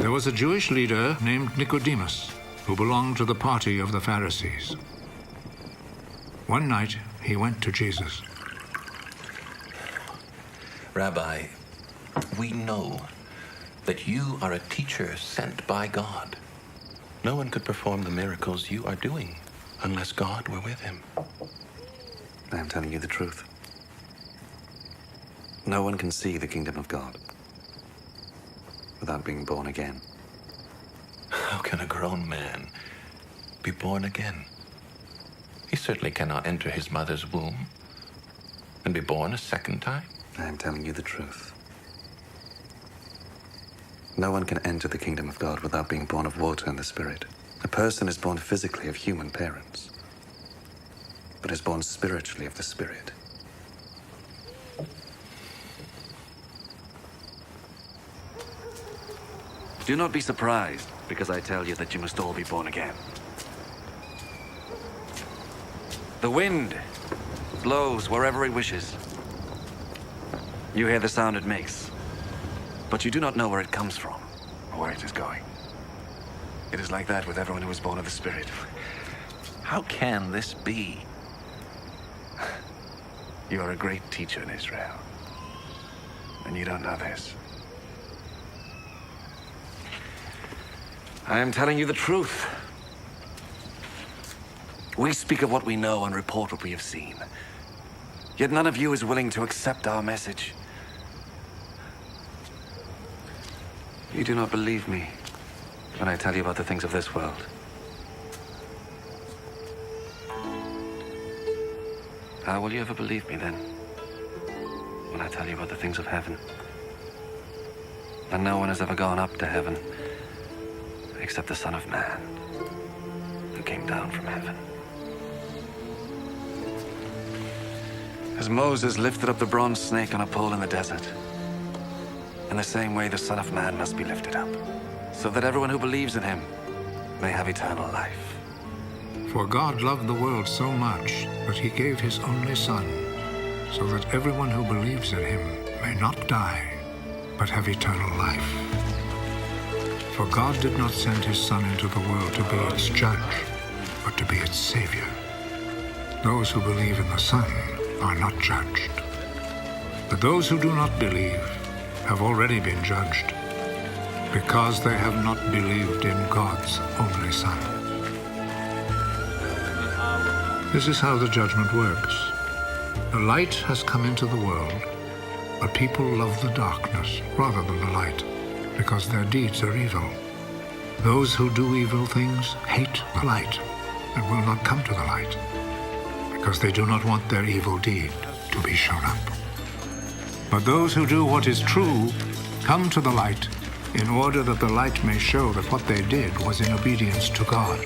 There was a Jewish leader named Nicodemus who belonged to the party of the Pharisees. One night, he went to Jesus. Rabbi, we know that you are a teacher sent by God. No one could perform the miracles you are doing unless God were with him. I am telling you the truth. No one can see the kingdom of God without being born again. How can a grown man be born again? He certainly cannot enter his mother's womb and be born a second time. I am telling you the truth. No one can enter the kingdom of God without being born of water and the Spirit. A person is born physically of human parents, but is born spiritually of the Spirit. Do not be surprised because I tell you that you must all be born again. The wind blows wherever it wishes. You hear the sound it makes, but you do not know where it comes from or where it is going. It is like that with everyone who is born of the Spirit. How can this be? You are a great teacher in Israel, and you don't know this. I am telling you the truth. We speak of what we know and report what we have seen. Yet none of you is willing to accept our message. You do not believe me when I tell you about the things of this world. How will you ever believe me then, when I tell you about the things of heaven? And no one has ever gone up to heaven, except the Son of Man, who came down from heaven. As Moses lifted up the bronze snake on a pole in the desert, in the same way the Son of Man must be lifted up, so that everyone who believes in him may have eternal life. For God loved the world so much that he gave his only Son, so that everyone who believes in him may not die, but have eternal life. For God did not send his Son into the world to be its judge, but to be its Savior. Those who believe in the Son are not judged. But those who do not believe have already been judged, because they have not believed in God's only Son. This is how the judgment works. The light has come into the world, but people love the darkness rather than the light, because their deeds are evil. Those who do evil things hate the light and will not come to the light, because they do not want their evil deed to be shown up. But those who do what is true come to the light, in order that the light may show that what they did was in obedience to God.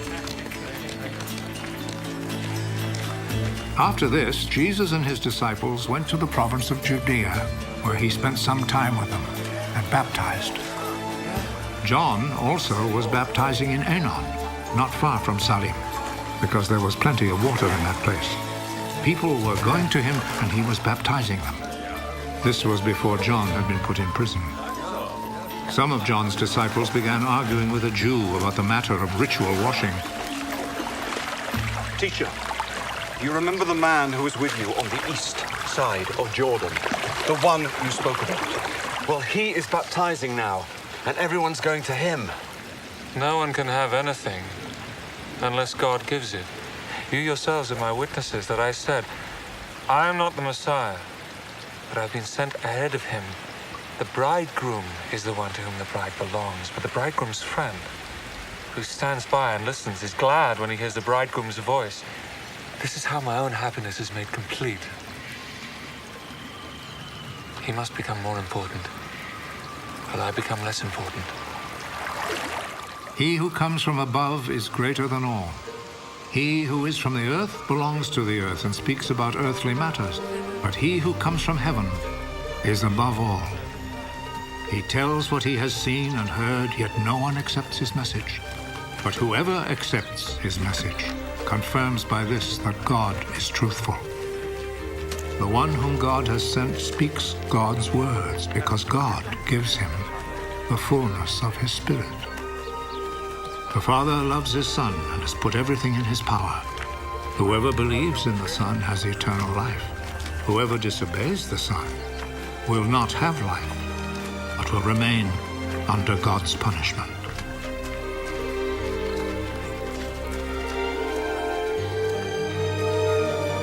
After this, Jesus and his disciples went to the province of Judea, where he spent some time with them and baptized. John also was baptizing in Ainon, not far from Salim, because there was plenty of water in that place. People were going to him, and he was baptizing them. This was before John had been put in prison. Some of John's disciples began arguing with a Jew about the matter of ritual washing. Teacher, you remember the man who was with you on the east side of Jordan? The one you spoke about? Well, he is baptizing now, and everyone's going to him. No one can have anything unless God gives it. You yourselves are my witnesses that I said, I am not the Messiah, but I've been sent ahead of him. The bridegroom is the one to whom the bride belongs, but the bridegroom's friend, who stands by and listens, is glad when he hears the bridegroom's voice. This is how my own happiness is made complete. He must become more important, while I become less important. He who comes from above is greater than all. He who is from the earth belongs to the earth and speaks about earthly matters, but he who comes from heaven is above all. He tells what he has seen and heard, yet no one accepts his message. But whoever accepts his message confirms by this that God is truthful. The one whom God has sent speaks God's words because God gives him the fullness of his Spirit. The Father loves his Son and has put everything in his power. Whoever believes in the Son has eternal life. Whoever disobeys the Son will not have life, but will remain under God's punishment.